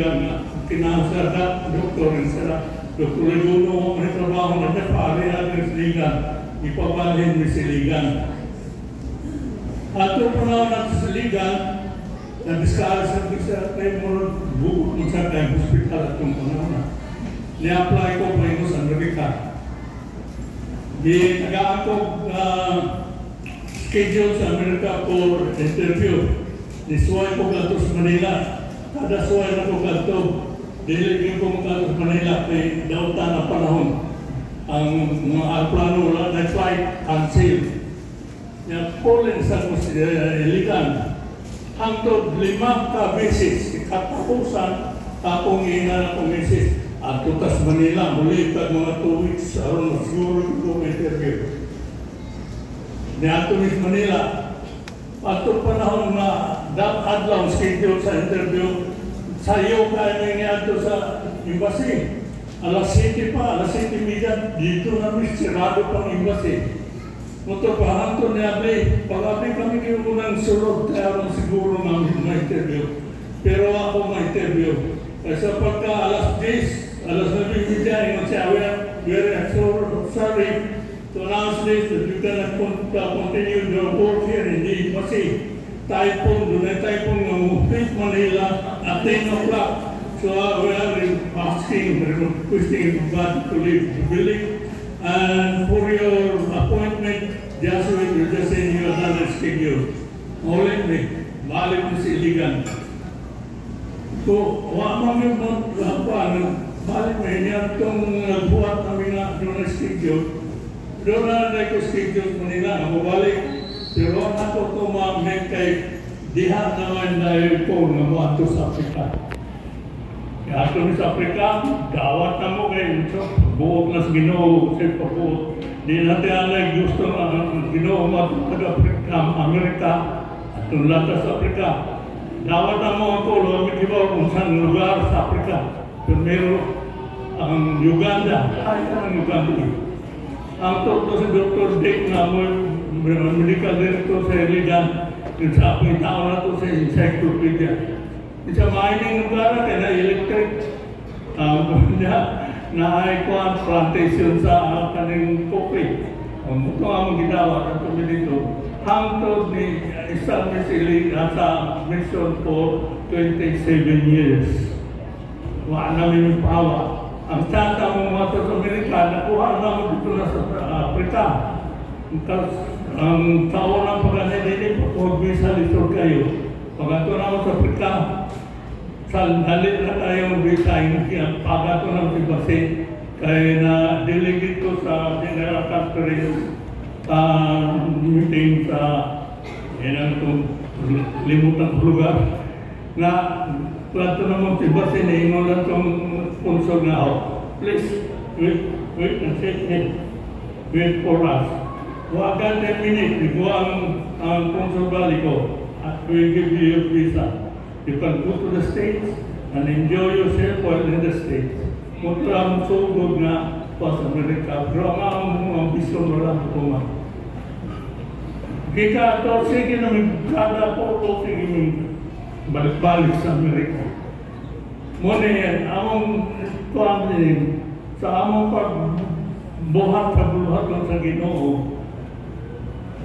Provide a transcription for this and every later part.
siligan nga kinahanglan doktor sa doktor Leguno may trabaho na pare ang siligan ipabalhin ni siligan ato po na siligan na diskara sa tayo mo buo sa tayo hospital at yung panahon ni-apply ko pa ito sa Amerika di nag-aakog schedule sa Amerika for interview nisuway ko gato sa Manila kada suway na ko gato diligin ko gato sa Manila kay dautan na panahon ang mga plano wala na flight cancel niya Poland sa iligan hangtod 5 ka beses katapusan akong ina akong beses at tutas Manila muli kag mga 2 weeks aron siguro ko interview niya tumis Manila ato panahon na adlaw schedule sa interview sayo kaya niya ato sa embassy alas 7 pa alas 7:30 dito na sirado pang embassy motor pahanto niya pag-abli kami kinukunan sulod kaya siguro namin ma-interview pero ako ma-interview kasi pagka alas 10 alas 9:30 yung siya we are sorry to announce this that you cannot continue your work here in the embassy typhoon, dunay typhoon nga movement Manila at 10 o'clock. So we are asking, requesting God to leave the building. And for your appointment, just wait, you just send you another schedule. Ulit ni, balik mo si Iligan. So, wamang yung balik mo niya itong buhat namin na doon na schedule. Doon na ko schedule Manila, mabalik. Pero ako tumamit kay diha naman dahil po nga mo ato sa Afrika. Kaya ato sa Afrika, gawat na mo kayo. Buot na sa Ginoo, sa pabuot. Di natin alay gusto na Ginoo mo taga-Afrika, Amerika, at latas sa Afrika. Gawat na mo ako, lumamit iba kung saan lugar sa Afrika. Pero meron ang Uganda, ay ang Uganda. Ang totoo si Dr. Dick na mo medical director sa Iligan, yung sa aking tao na ito sa encyclopedia. Sa mining lugar, kaya na electric, na-icon plantation sa kaning coffee. Ito ang ginawa ng dito. Hangtod ni establish Iligan sa mission for 27 years. Wala namin yung pawa. Ang tata mong mga sa Amerika, nakuha naman dito na sa Afrika. Ang taon ng pagkakas din, huwag bisa lisod kayo. Pagkato naman sa Afrika, sandali na tayong bisa, pagkato naman si Basi, kaya na delegate ko sa General Conference meeting sa limutang lugar na plato naman si Basi na inulan itong sponsor na ako. Please, wait and wait for us. Wagan 10 minutes, ikaw ang consul ko at we give you your visa. You can go to the States and enjoy yourself while in the States. Mutra ang sugod na pa sa Amerika, pero ang ambisyon wala ko man. Kita ito, sige namin, kada po ito, sige namin balik-balik sa Amerika. Muna yan, among kuhan din, sa among pagbuhat lang sa Ginoo,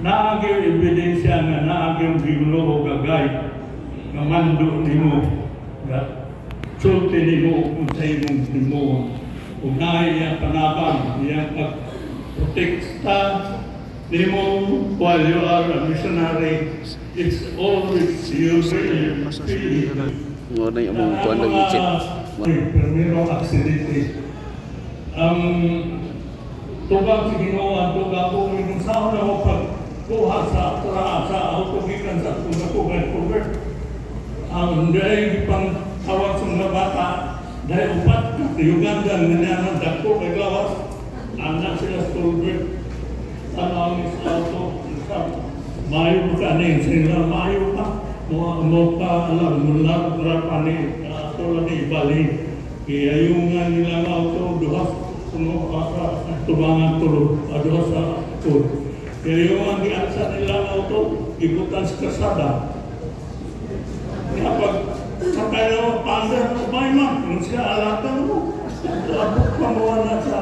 naagay ebidensya nga naagay Ginoo gagay nga mando nimo sulti nimo kung sa imong nimo kung naaya panabang iyang pag-protekta nimo while you are a missionary. It's always you Ngona yung mong kuhan ng ichit. Primero aksidente tubang si Ginoo ang tubang ko yung saan na mo pagkuha sa autogikan sa tugan. Ang dahil pang tawag sa mga bata dahil upat ka Uganda nanyanan dako kay lawas anak sila sa tulbert ang auto mayo ka na sila mayo ka mo ka alam mula panin tulad ni Bali kaya yung nga nilang auto duhas tubangan tulog aduha sa tulog. Kaya yung ang giansa nilang auto ibutan sa kasada. Kaya pag Kaya paanda ko ba man, kung siya alatan mo, abot pa mo na sa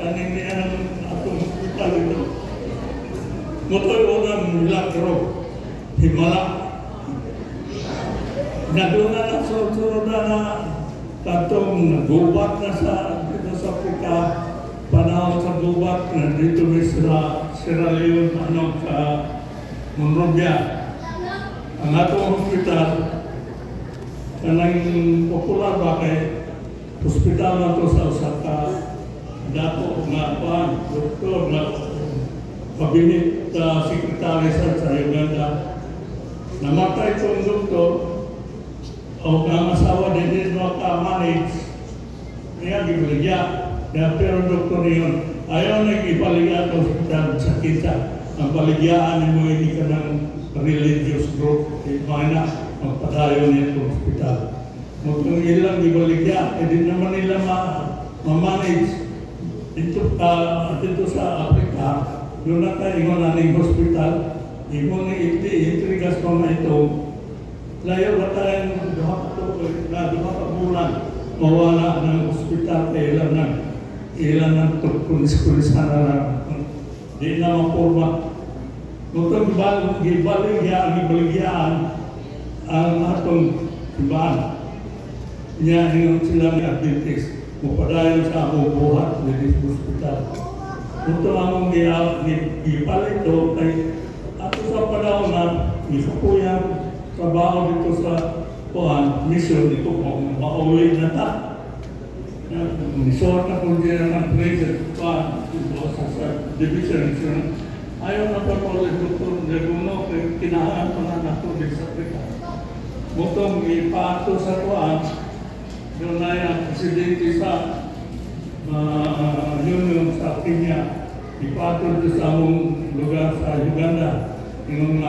kaninian ng atong hospital ito. Mutoy unang milagro, himala. Naduna na sunod na katong nagubat na dito sa Africa, panahon sa gubat na dito sa Sierra Leone, sa Monrovia. Ang atong hospital, kanang popular ba kay hospital na to sa Osaka, dato nga doktor na kabinet sekretary sa Uganda. Namatay itong doktor, o ang asawa din maka-manage, niya gibaligya. Pero doktor niyon, ayaw nag-ibaligya sa hospital sa kita. Ang baligyaan mo hindi ka ng religious group, mana magpadayo niya sa hospital. Kung ilang ibaligya, hindi naman nila ma-manage. Dito sa Africa, doon na tayo na ng hospital, ibon ni intrigas pa na ito, layo na tayong duha ka bulan, mawala ng hospital, ilan ng kulis-kulisan na di na maporma. Nung gibaligyan ang atong iban, niya yung silang Adventist, mupadayon sa among buhat ng hospital. Ito among gipalit ito kay ato sa panahon na isapuyang trabaho dito sa mission dito kung maulit na ta. Nisort na kung di naman prison sa division. Ayaw na pa po ulit Dr. Leguno kaya kinahaan pa na nato din sa Africa. Mutong ipato sa doon na yung presidente sa Union sa Kenya, ipatol sa among lugar sa Uganda, yung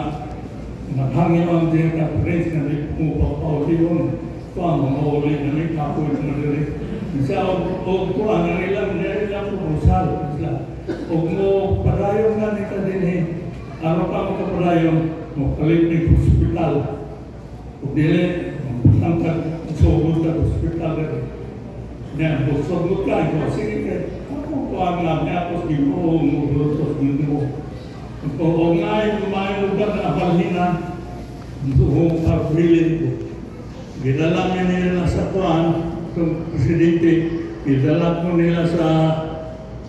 naghangin ang din na prince na upapauliyon, ito ang mga ulit na may kapoy na madali. Isa o ito ang ilang pumusal. O mo padayon nga ni kadinhin, ano pa mo kapadayon, mo kalit ng hospital. O dili, magputang sobod sa hospital rin. Yan, sobod ka, sige ka, ako ang niya, tapos gipo, umulos, mo. O nga yung mga lugar na abalhinan, doon pagbilin ko. Gidala nila sa kuwan, itong presidente, gidala ko nila sa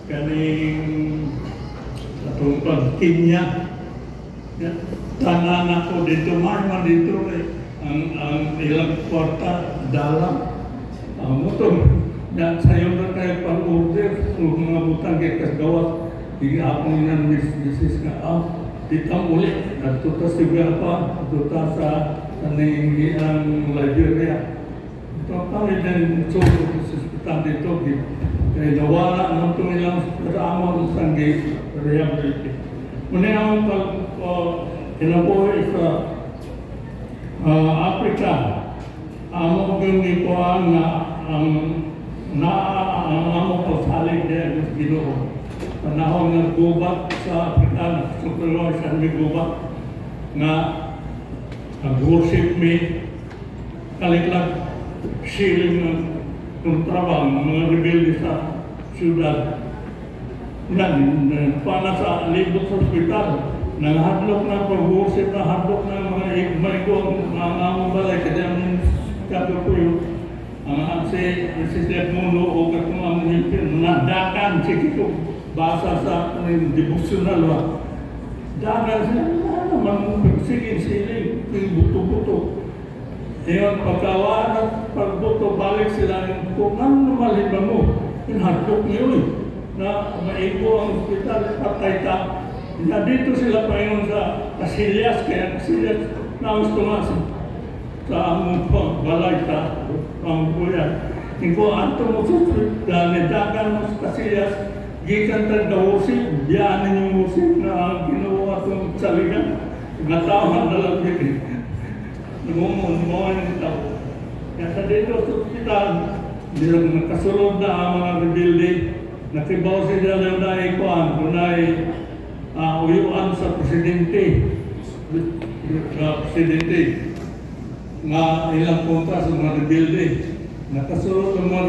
kaning atong Kenya. Tanan ako dito, man dito ang ilang kwarta dalam. Mutong sayo na kayo pang-order kung mga butang kay kasgawat. Hindi ako ng misis nga, dito ulit. At ito sa Sigapa, ito sa ang Liberia. Ito kami din sa hospital dito. Kaya nawala ng ito nilang kasama sa rehabilitate. Muna akong kinabuhi sa Africa. Amo yung ikuan na ang amo pasalig din ang Ginoo. Panahon ng gubat sa Africa, superior sa gubat na nag-worship me, kaliklag siling ng trabaho, mga rebelde sa syudad. Pana sa libot sa hospital, nanghadlok na pag-worship na hadlok na mga igmay-igong mga among balay, kasi ang kato ko yun, ang si Mundo o katong among hilpin, nadakan, sige ko, basa sa devotional ba. Dagan sila, naman, sige, buto-buto. Ngayon, pagkawan at pagbuto, balik sila, kung ano naman ba mo, pinhadlok niyo na maipo ang hospital, patay ta. Na dito sila pa yun sa Casillas, kaya Casillas na gusto nga sa among balay sa pangbuyan. Kung anto mo susut, nidagan mo sa Casillas, gikan ta dawusip, biyanin yung musip na ginawa itong saligan. Natawa na lang din. Numumunmuhan yung tao. Kaya sa dito sa hospital, nakasulod na ang mga rebelde, nakibaw sila na ikuan, kunay uyuan sa presidente. nga ilang kontra sa mga rebelde. Nakasulot ang mga